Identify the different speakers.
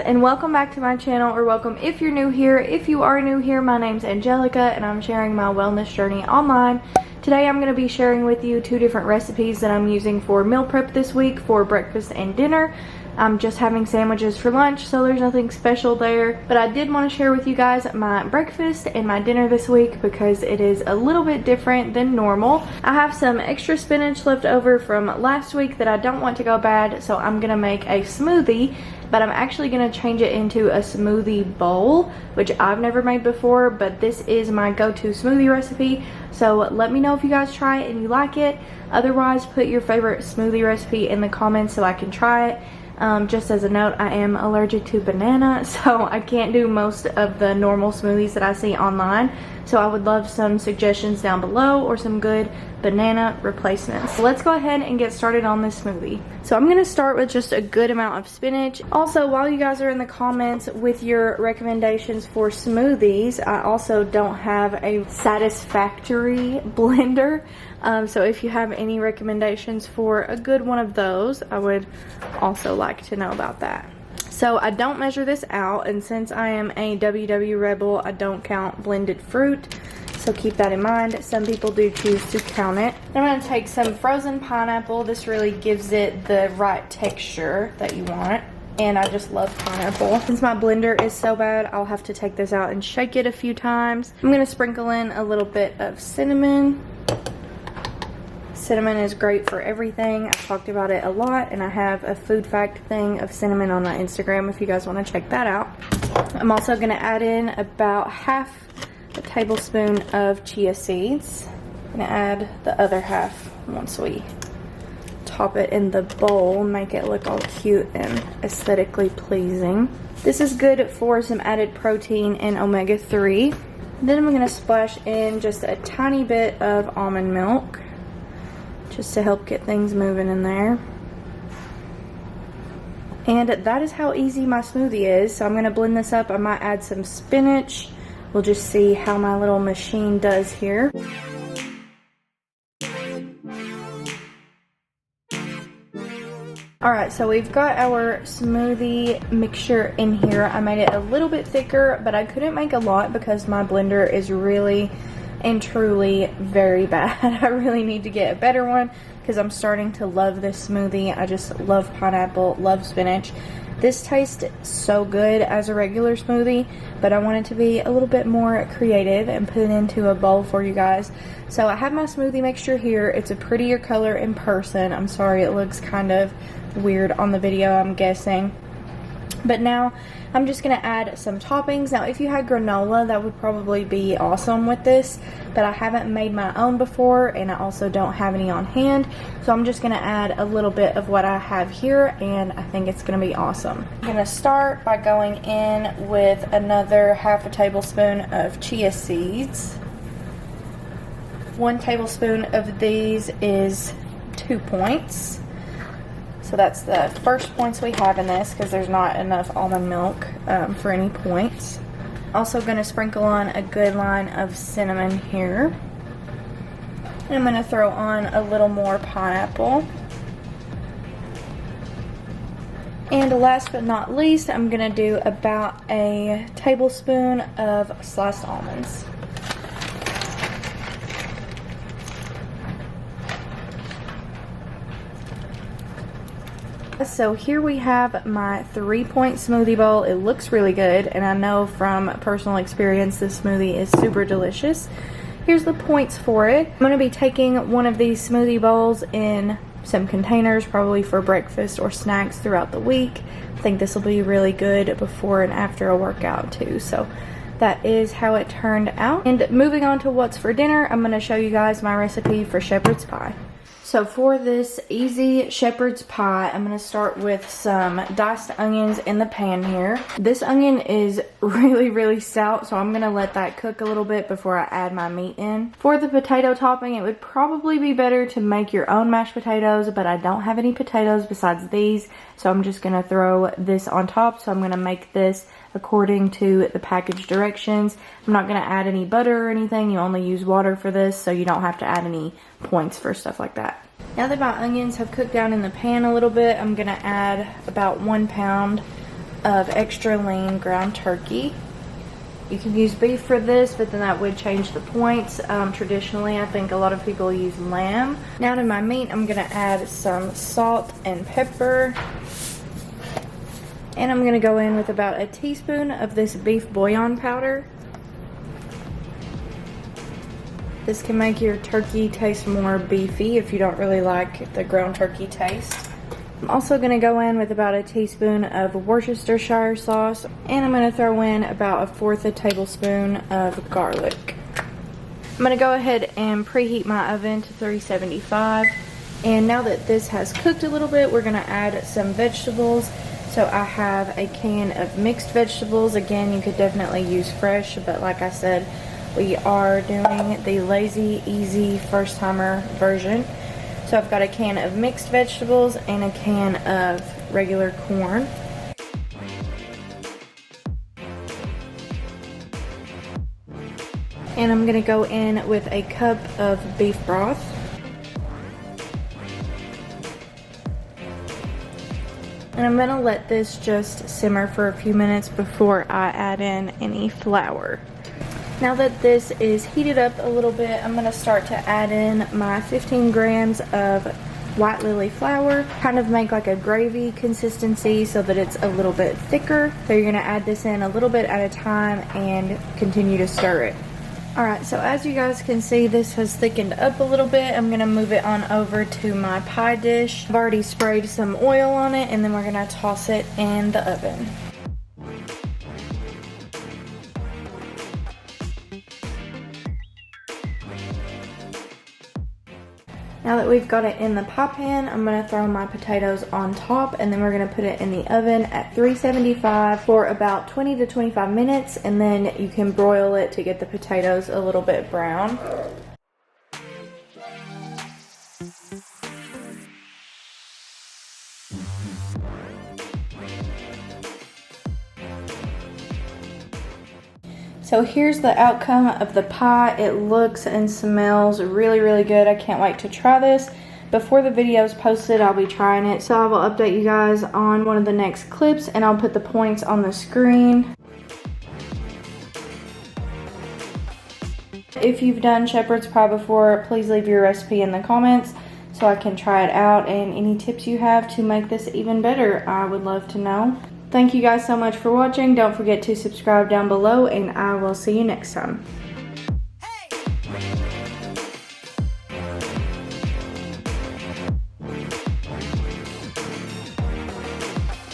Speaker 1: and welcome back to my channel, or welcome if you're new here. If you are new here, my name's Angelica and I'm sharing my wellness journey online. Today I'm going to be sharing with you two different recipes that I'm using for meal prep this week for breakfast and dinner. I'm just having sandwiches for lunch, so there's nothing special there. But I did want to share with you guys my breakfast and my dinner this week because it is a little bit different than normal. I have some extra spinach left over from last week that I don't want to go bad, so I'm going to make a smoothie. But I'm actually going to change it into a smoothie bowl, which I've never made before, but this is my go-to smoothie recipe. So let me know if you guys try it and you like it. Otherwise, put your favorite smoothie recipe in the comments so I can try it. Just as a note, I am allergic to banana, so I can't do most of the normal smoothies that I see online. So I would love some suggestions down below or some good banana replacements. Let's go ahead and get started on this smoothie. So I'm going to start with just a good amount of spinach. Also, while you guys are in the comments with your recommendations for smoothies, I also don't have a satisfactory blender. So if you have any recommendations for a good one of those, I would also like to know about that. So I don't measure this out, and since I am a WW rebel, I don't count blended fruit. So keep that in mind. Some people do choose to count it. I'm going to take some frozen pineapple. This really gives it the right texture that you want. And I just love pineapple. Since my blender is so bad, I'll have to take this out and shake it a few times. I'm going to sprinkle in a little bit of cinnamon. Cinnamon is great for everything. I've talked about it a lot, and I have a food fact thing of cinnamon on my Instagram if you guys want to check that out. I'm also going to add in about half a tablespoon of chia seeds. I'm going to add the other half once we top it in the bowl and make it look all cute and aesthetically pleasing. This is good for some added protein and omega-3. Then I'm going to splash in just a tiny bit of almond milk, just to help get things moving in there. And that is how easy my smoothie is. So I'm going to blend this up. I might add some spinach. We'll just see how my little machine does here. Alright, so we've got our smoothie mixture in here. I made it a little bit thicker, but I couldn't make a lot because my blender is really and truly very bad. I really need to get a better one because I'm starting to love this smoothie. I just love pineapple, love spinach. This tastes so good as a regular smoothie, but I want it to be a little bit more creative and put it into a bowl for you guys. So I have my smoothie mixture here. It's a prettier color in person. I'm sorry it looks kind of weird on the video, I'm guessing. But now I'm just going to add some toppings. Now if you had granola, that would probably be awesome with this, but I haven't made my own before and I also don't have any on hand. So I'm just going to add a little bit of what I have here, and I think it's going to be awesome. I'm going to start by going in with another half a tablespoon of chia seeds. 1 tablespoon of these is 2 points. So that's the first points we have in this because there's not enough almond milk for any points. Also going to sprinkle on a good line of cinnamon here. And I'm going to throw on a little more pineapple. And last but not least, I'm going to do about a tablespoon of sliced almonds. So here we have my 3-point smoothie bowl. It looks really good, and I know from personal experience this smoothie is super delicious. Here's the points for it. I'm going to be taking one of these smoothie bowls in some containers, probably for breakfast or snacks throughout the week. I think this will be really good before and after a workout too. So that is how it turned out. And moving on to what's for dinner, I'm going to show you guys my recipe for shepherd's pie. So for this easy shepherd's pie, I'm going to start with some diced onions in the pan here. This onion is really stout, so I'm going to let that cook a little bit before I add my meat in. For the potato topping, it would probably be better to make your own mashed potatoes, but I don't have any potatoes besides these, so I'm just going to throw this on top. So I'm going to make this according to the package directions. I'm not going to add any butter or anything. You only use water for this, so you don't have to add any points for stuff like that. Now that my onions have cooked down in the pan a little bit, I'm going to add about 1 pound of extra lean ground turkey. You can use beef for this, but then that would change the points. Traditionally, I think a lot of people use lamb. Now to my meat, I'm gonna add some salt and pepper. And I'm gonna go in with about a teaspoon of this beef bouillon powder. This can make your turkey taste more beefy if you don't really like the ground turkey taste. I'm also going to go in with about a teaspoon of Worcestershire sauce, and I'm going to throw in about 1/4 tablespoon of garlic. I'm going to go ahead and preheat my oven to 375, and now that this has cooked a little bit, we're going to add some vegetables. So I have a can of mixed vegetables. Again, you could definitely use fresh, but like I said, we are doing the lazy, easy, first-timer version. So I've got a can of mixed vegetables and a can of regular corn. And I'm gonna go in with a cup of beef broth. And I'm gonna let this just simmer for a few minutes before I add in any flour. Now that this is heated up a little bit, I'm going to start to add in my 15 grams of white lily flour. Kind of make like a gravy consistency so that it's a little bit thicker. So you're going to add this in a little bit at a time and continue to stir it. Alright, so as you guys can see, this has thickened up a little bit. I'm going to move it on over to my pie dish. I've already sprayed some oil on it, and then we're going to toss it in the oven. Now that we've got it in the pie pan, I'm going to throw my potatoes on top, and then we're going to put it in the oven at 375 for about 20 to 25 minutes, and then you can broil it to get the potatoes a little bit brown. So here's the outcome of the pie. It looks and smells really, really good. I can't wait to try this. Before the video is posted, I'll be trying it. So I will update you guys on one of the next clips, and I'll put the points on the screen. If you've done shepherd's pie before, please leave your recipe in the comments so I can try it out, and any tips you have to make this even better, I would love to know. Thank you guys so much for watching. Don't forget to subscribe down below, and I will see you next time. Hey!